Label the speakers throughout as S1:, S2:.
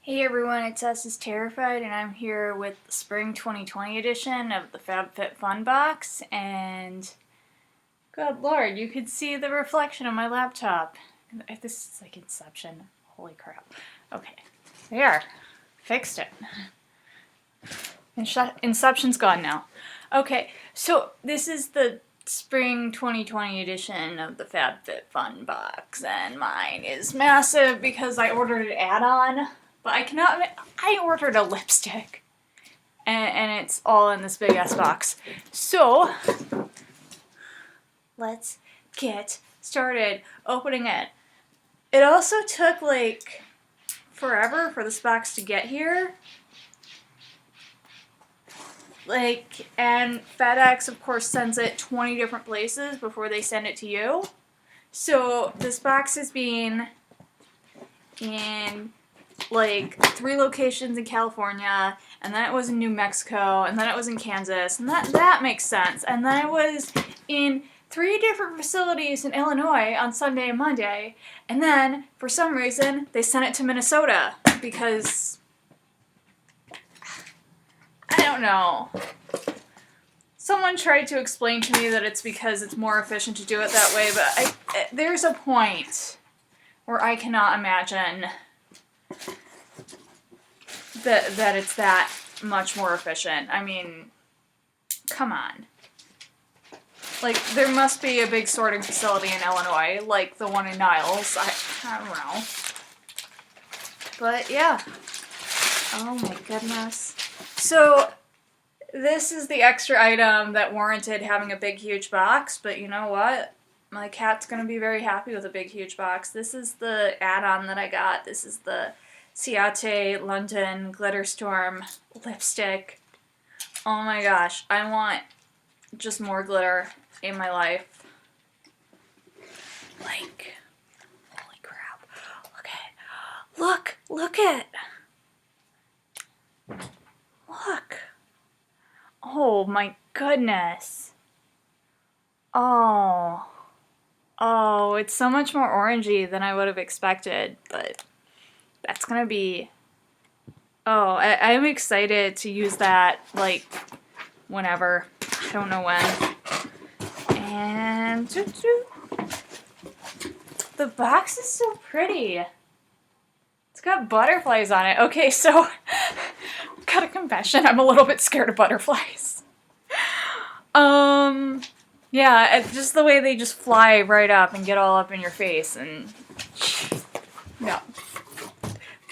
S1: Hey everyone, it's Us is Terrified, and I'm here with the Spring 2020 edition of the FabFitFun box, and good lord, you could see the reflection of my laptop. This is like Inception. Holy crap. Okay, there. Fixed it. Inception's gone now. Okay, so this is the Spring 2020 edition of the FabFitFun box, and mine is massive because I ordered an add-on. But I ordered a lipstick, and it's all in this big ass box. So, let's get started opening it. It also took like forever for this box to get here. And FedEx of course sends it 20 different places before they send it to you. So, this box is being in like 3 locations in California, and then it was in New Mexico, and then it was in Kansas, and that makes sense. And then it was in 3 different facilities in Illinois on Sunday and Monday, and then for some reason they sent it to Minnesota because I don't know. Someone tried to explain to me that it's because it's more efficient to do it that way, but there's a point where I cannot imagine that it's that much more efficient. I mean, come on. Like, there must be a big sorting facility in Illinois, like the one in Niles. I don't know. But, yeah. Oh my goodness. So, this is the extra item that warranted having a big, huge box, but you know what? My cat's gonna be very happy with a big, huge box. This is the add-on that I got. This is the Ciate London Glitter Storm lipstick. Oh my gosh, I want just more glitter in my life. Like, holy crap. Look at. Look. Oh my goodness. Oh, it's so much more orangey than I would have expected, but that's gonna be... Oh, I'm excited to use that, like, whenever. I don't know when. And... the box is so pretty. It's got butterflies on it. Okay, so... got a confession. I'm a little bit scared of butterflies. Yeah, just the way they just fly right up and get all up in your face, and... no.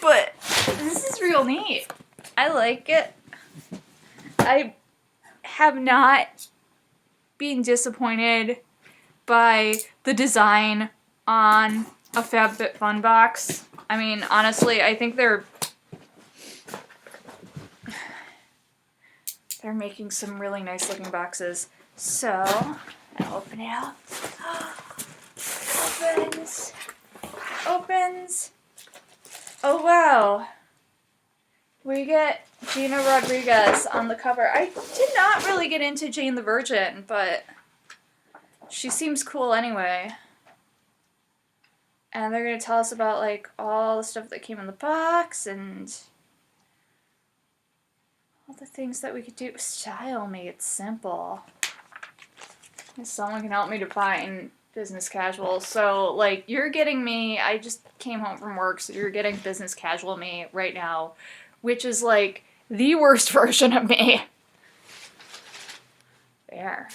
S1: But this is real neat. I like it. I have not been disappointed by the design on a FabFitFun box. I mean, honestly, I think they're making some really nice looking boxes. So, I'll open it up. Opens. Oh wow. We get Gina Rodriguez on the cover. I did not really get into Jane the Virgin, but she seems cool anyway. And they're going to tell us about like all the stuff that came in the box and all the things that we could do. Style made simple. If someone can help me define business casual. So, like, you're getting me, I just came home from work, so you're getting business casual me right now, which is, like, the worst version of me. There.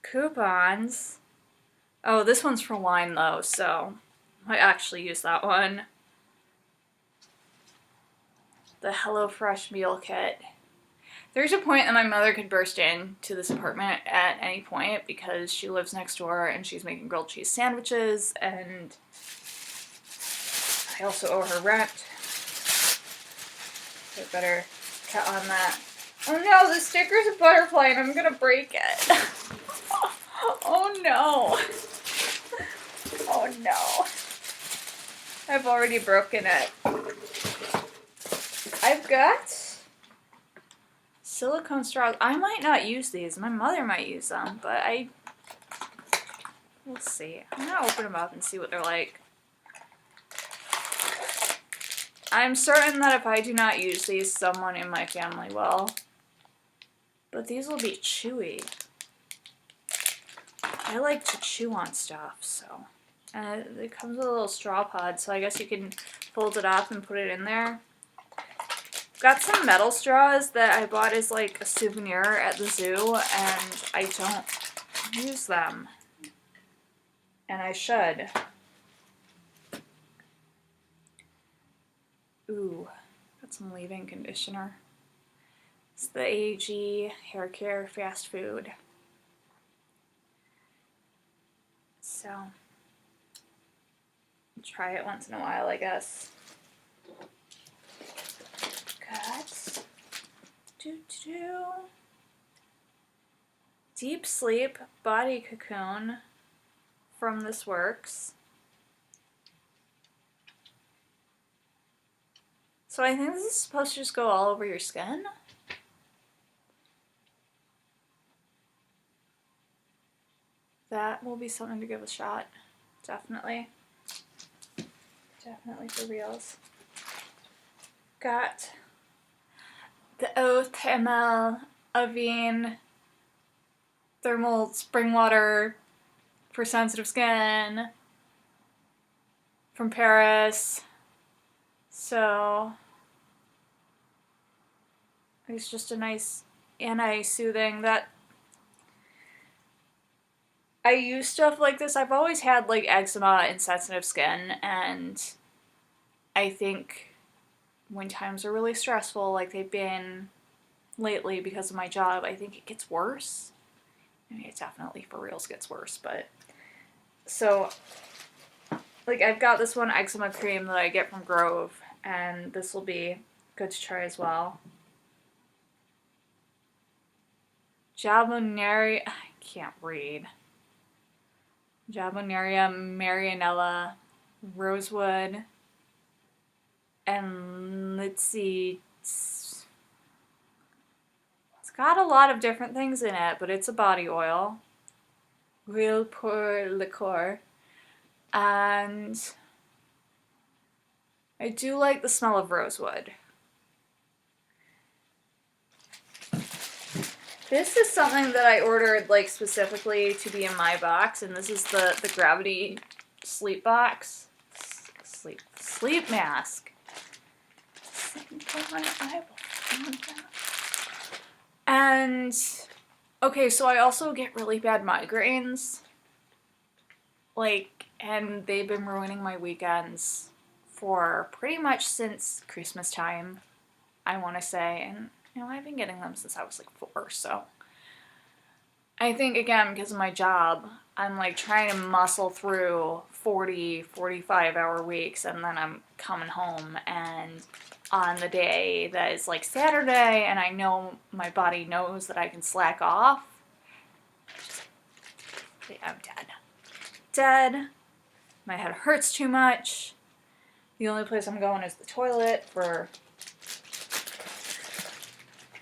S1: Coupons. Oh, this one's for wine, though, so I actually use that one. The HelloFresh meal kit. There's a point that my mother could burst in to this apartment at any point because she lives next door and she's making grilled cheese sandwiches, and I also owe her rent. So I better cut on that. Oh no, the sticker's a butterfly and I'm gonna break it. Oh no. Oh no. I've already broken it. I've got silicone straws. I might not use these. My mother might use them, but we'll see. I'm gonna open them up and see what they're like. I'm certain that if I do not use these, someone in my family will. But these will be chewy. I like to chew on stuff, so. And it comes with a little straw pod, so I guess you can fold it up and put it in there. Got some metal straws that I bought as like a souvenir at the zoo, and I don't use them. And I should. Ooh, got some leave-in conditioner. It's the AG Hair Care Fast Food. So, try it once in a while, I guess. Got Deep Sleep Body Cocoon from This Works. So I think this is supposed to just go all over your skin. That will be something to give a shot. Definitely. Definitely for reals. Got the Oath ml Avene Thermal Spring Water for sensitive skin from Paris. So it's just a nice anti-soothing. That I use stuff like this. I've always had like eczema and sensitive skin, and I think when times are really stressful, like they've been lately because of my job, I think it gets worse. I mean, it definitely for reals gets worse, but so like I've got this one eczema cream that I get from Grove, and this will be good to try as well. Jaboneria, I can't read. Jaboneria Marianella Rosewood, and let's see, it's got a lot of different things in it, but it's a body oil. Real pour liqueur. And I do like the smell of rosewood. This is something that I ordered like specifically to be in my box, and this is the Gravity sleep box. Sleep mask. And okay, so I also get really bad migraines. Like, and they've been ruining my weekends for pretty much since Christmas time, I want to say. And, you know, I've been getting them since I was like 4, so. I think, again, because of my job, I'm like trying to muscle through 40, 45-hour weeks, and then I'm coming home, and on the day that is like Saturday, and I know my body knows that I can slack off, I'm dead. My head hurts too much. The only place I'm going is the toilet for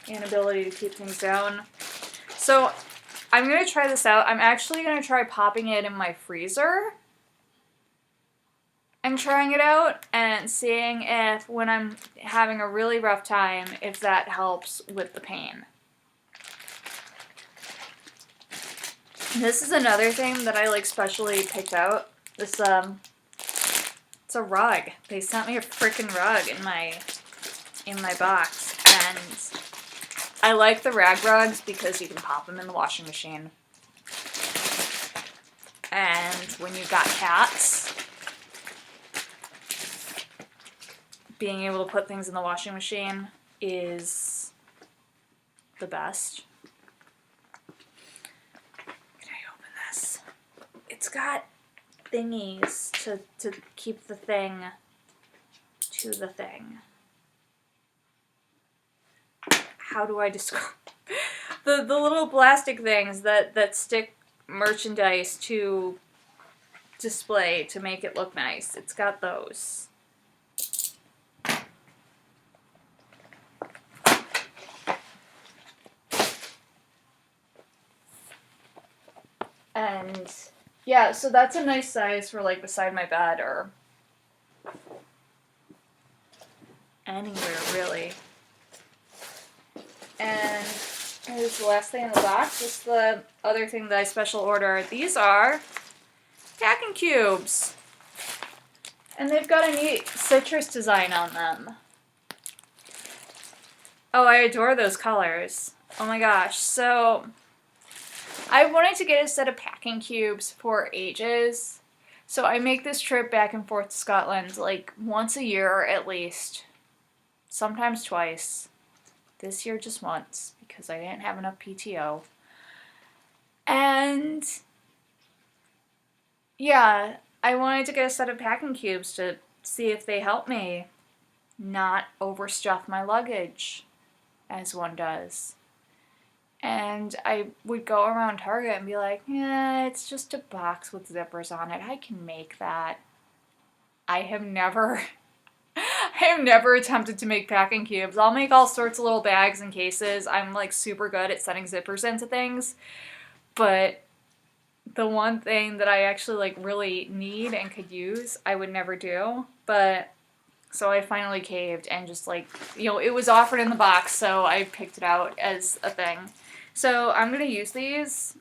S1: inability to keep things down. So I'm going to try this out. I'm actually going to try popping it in my freezer and trying it out and seeing if, when I'm having a really rough time, if that helps with the pain. This is another thing that I like specially picked out. This it's a rug. They sent me a freaking rug in my box, and I like the rag rugs because you can pop them in the washing machine. And when you've got cats, being able to put things in the washing machine is the best. Can I open this? It's got thingies to keep the thing to the thing. How do I describe the little plastic things that stick merchandise to display to make it look nice? It's got those. And yeah, so that's a nice size for like beside my bed or anywhere, really. And here's the last thing in the box. This is the other thing that I special ordered. These are packing cubes. And they've got a neat citrus design on them. Oh, I adore those colors. Oh my gosh. So, I wanted to get a set of packing cubes for ages. So I make this trip back and forth to Scotland like once a year at least. Sometimes twice. This year just once because I didn't have enough PTO. And yeah, I wanted to get a set of packing cubes to see if they help me not overstuff my luggage as one does. And I would go around Target and be like, yeah, it's just a box with zippers on it. I can make that. I have never attempted to make packing cubes. I'll make all sorts of little bags and cases. I'm like super good at setting zippers into things. But the one thing that I actually like really need and could use, I would never do. But so I finally caved and just like, it was offered in the box, so I picked it out as a thing. So I'm going to use these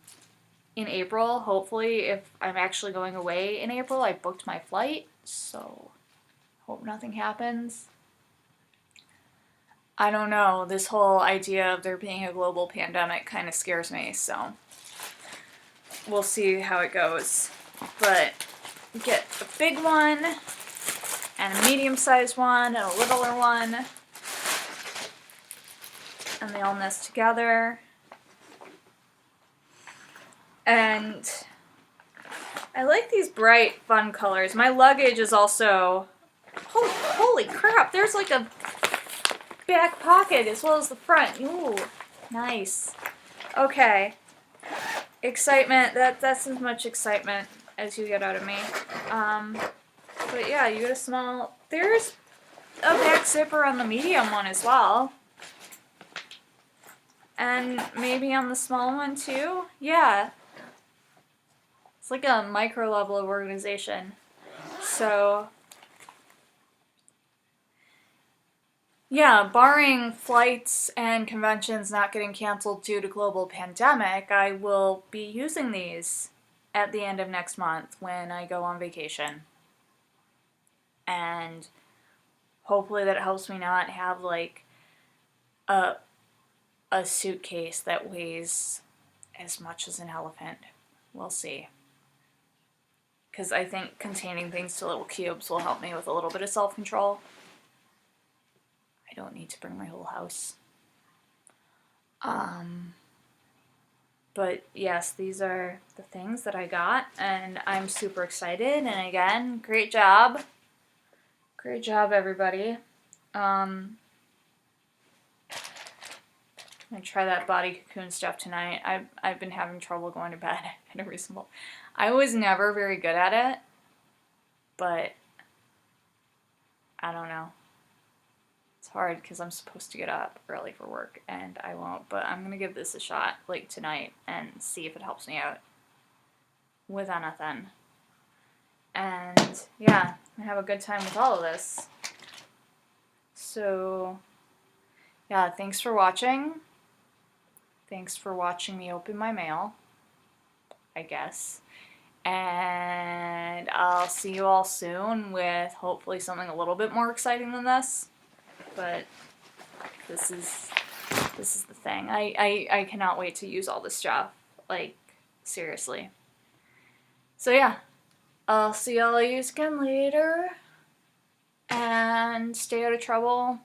S1: in April, hopefully, if I'm actually going away in April. I booked my flight, so hope nothing happens. I don't know, this whole idea of there being a global pandemic kind of scares me, so we'll see how it goes. But get a big one, and a medium-sized one, and a littler one, and they all nest together. And I like these bright, fun colors. My luggage is also... holy crap, there's like a back pocket as well as the front. Ooh, nice. Okay. Excitement. That's as much excitement as you get out of me. But yeah, you get a small... There's a back zipper on the medium one as well. And maybe on the small one too? Yeah. It's like a micro level of organization. So, yeah, barring flights and conventions not getting canceled due to global pandemic, I will be using these at the end of next month when I go on vacation. And hopefully that helps me not have like a suitcase that weighs as much as an elephant. We'll see. Because I think containing things to little cubes will help me with a little bit of self-control. I don't need to bring my whole house. But yes, these are the things that I got, and I'm super excited. And again, great job. Great job, everybody. I'm gonna try that body cocoon stuff tonight. I've been having trouble going to bed at a reasonable... I was never very good at it, but I don't know. It's hard because I'm supposed to get up early for work, and I won't, but I'm gonna give this a shot, like, tonight, and see if it helps me out with anything. And, yeah, I have a good time with all of this. So, yeah, thanks for watching. Thanks for watching me open my mail, I guess. And I'll see you all soon with hopefully something a little bit more exciting than this. But this is the thing. I cannot wait to use all this stuff. Like, seriously. So yeah, I'll see all of you again later. And stay out of trouble.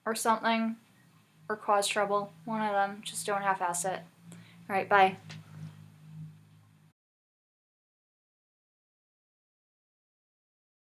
S1: Or something. Or cause trouble. One of them. Just don't half-ass it. Alright, bye.